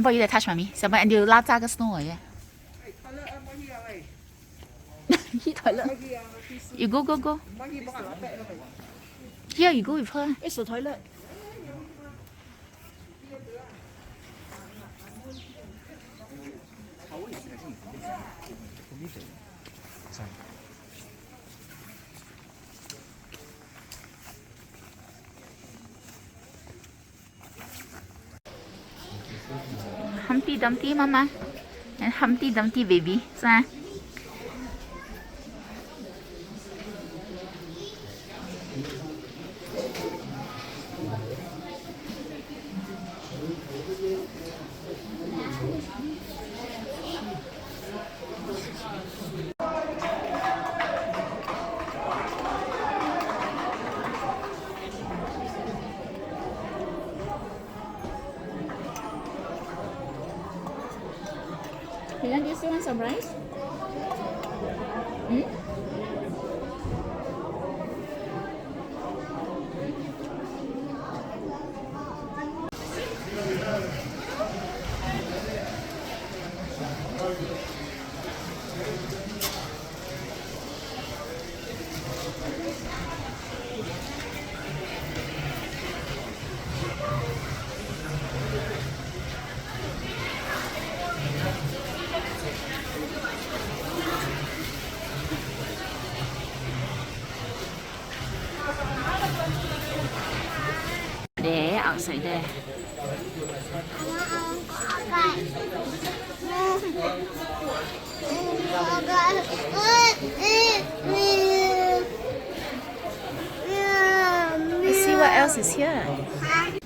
Somebody that touch mommy. Somebody and you 拉扎个 snow 嘅。He toilet. You go go go. Here you go with her. It's the toilet. Humpty Dumpty Mama and Humpty Dumpty Baby 是吗？You still want some rice? There, outside there. Let's see what else is here. Hi.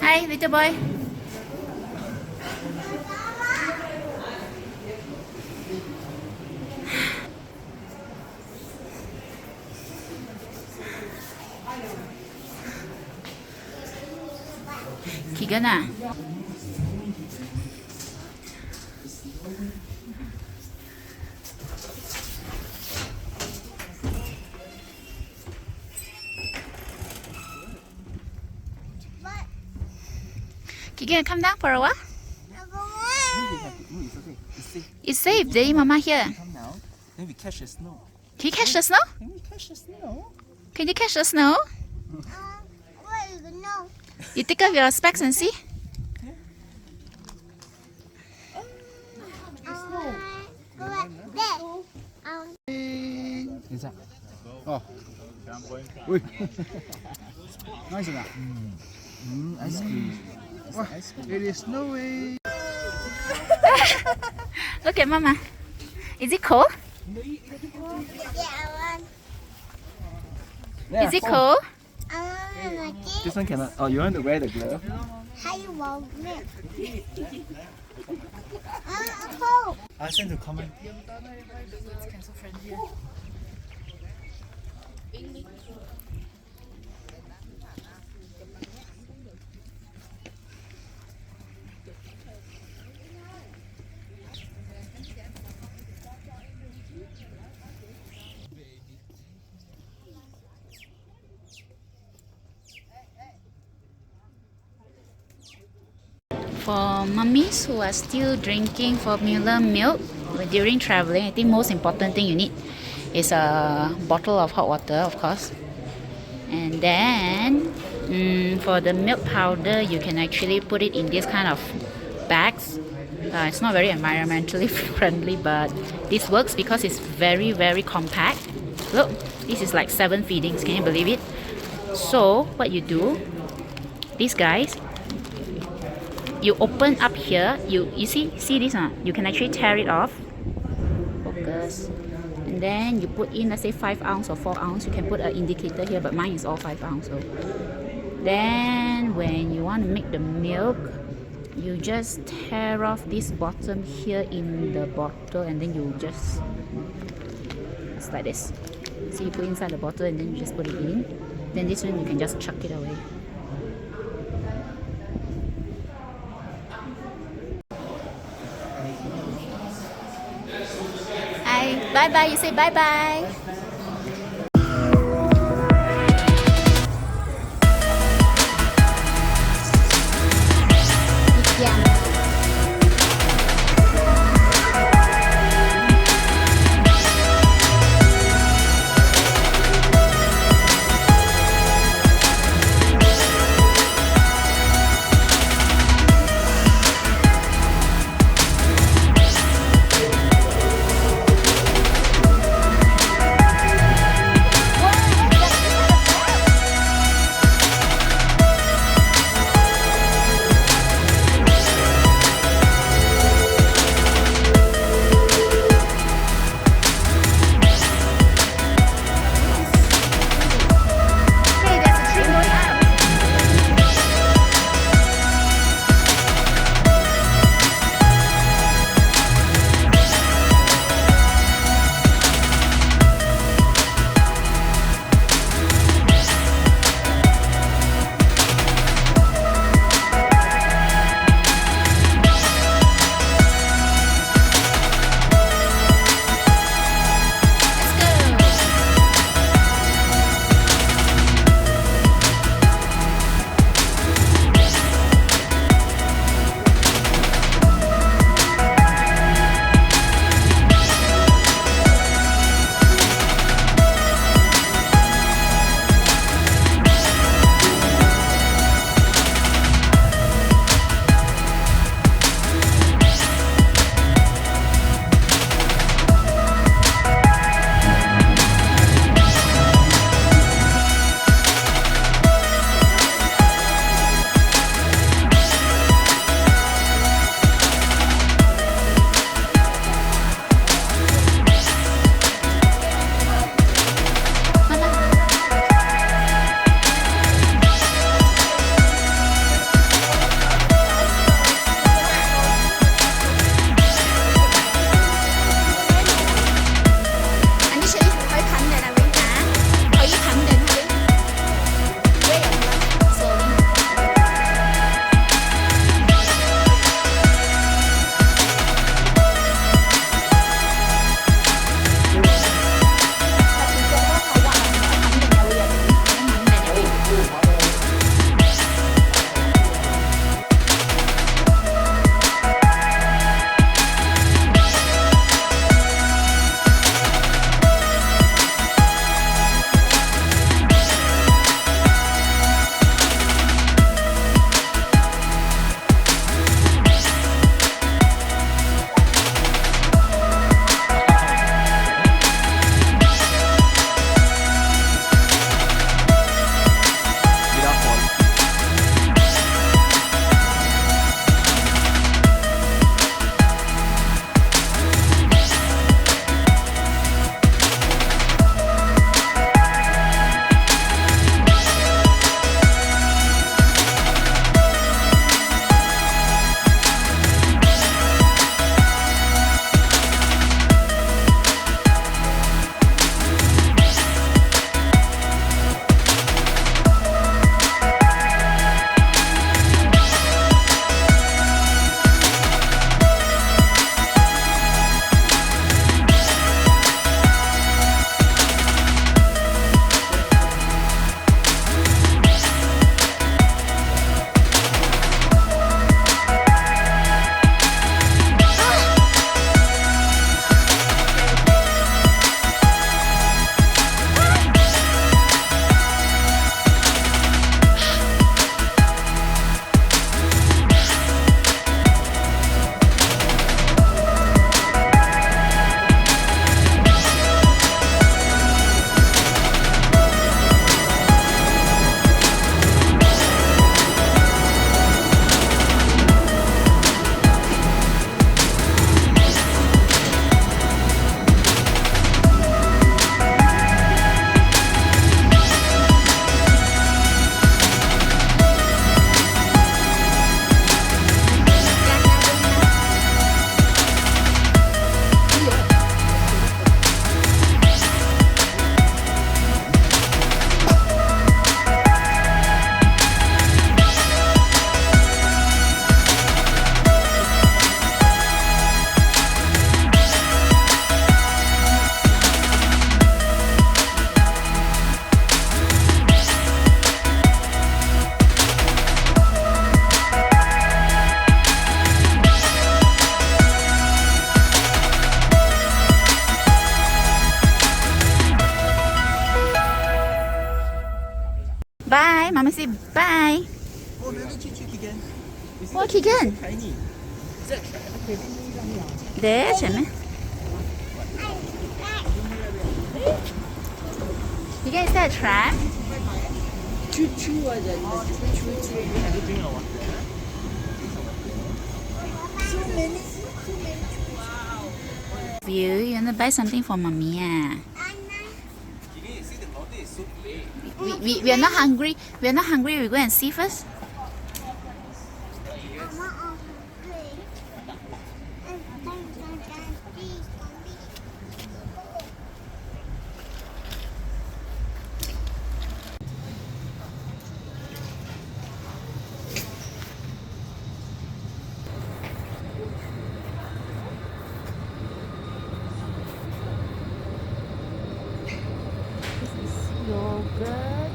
Hi, little boy. Keegan ah. Keegan, come down for a while. It's safe. Daddy, Mama here. Come now. Then we catch the snow. Can you catch the snow? Can we catch the snow? Can you catch the snow? You take off your specs and see. Inside. Oh. Ui. Nice enough. Ice cream. It is snowing. Look at Mama. Is it cold? Yeah, Is it cold? This one cannot. Oh, you want to wear the glove? I send to comment. For mummies who are still drinking formula milk during traveling, I think most important thing you need is a bottle of hot water, of course. And then for the milk powder, you can actually put it in this kind of bags. It's not very environmentally friendly, but this works because it's very, very compact. Look, this is like 7 feedings, can you believe it? So what you do, these guys, you open up here, you see this one, you can actually tear it off. Focus. And then you put in, let's say 5 ounce or 4 ounce. You can put an indicator here, but mine is all 5 ounce. So then when you want to make the milk, you just tear off this bottom here in the bottle, and then you just, it's like this. So you put inside the bottle and then you just put it in. Then this one you can just chuck it away. Hi, bye bye. You say bye bye. bye. Mama say bye. Oh, another chicken. What chicken? Tiny. Is that There, ใช่ไหม You guys, is that a trap? choo choo? Have you drink our water? So many. View, you wanna buy something for mommy? Ah? See the mountain is so big. We are not hungry. We are not hungry. We go and see first. Yogurt.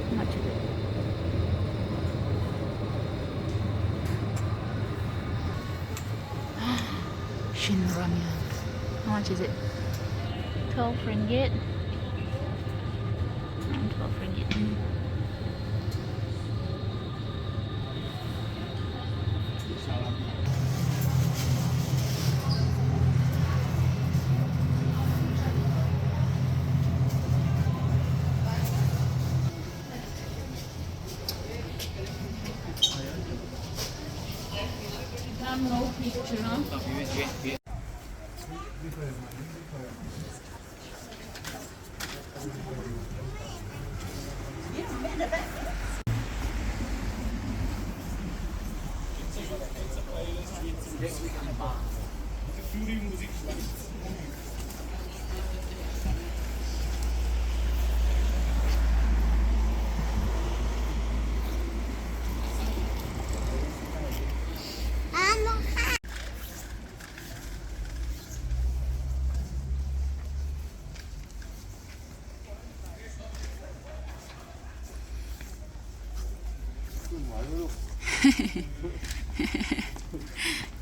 How much is it? Shin ramyun. How much is it? 12 ringgit. 12 ringgit. No picture, huh?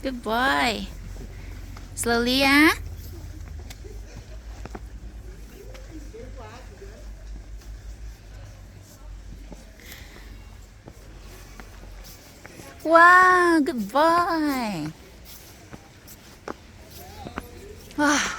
Good boy. Slowly, ah. Wow, good boy. Wow.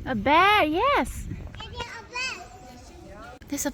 A bear, yes. There's a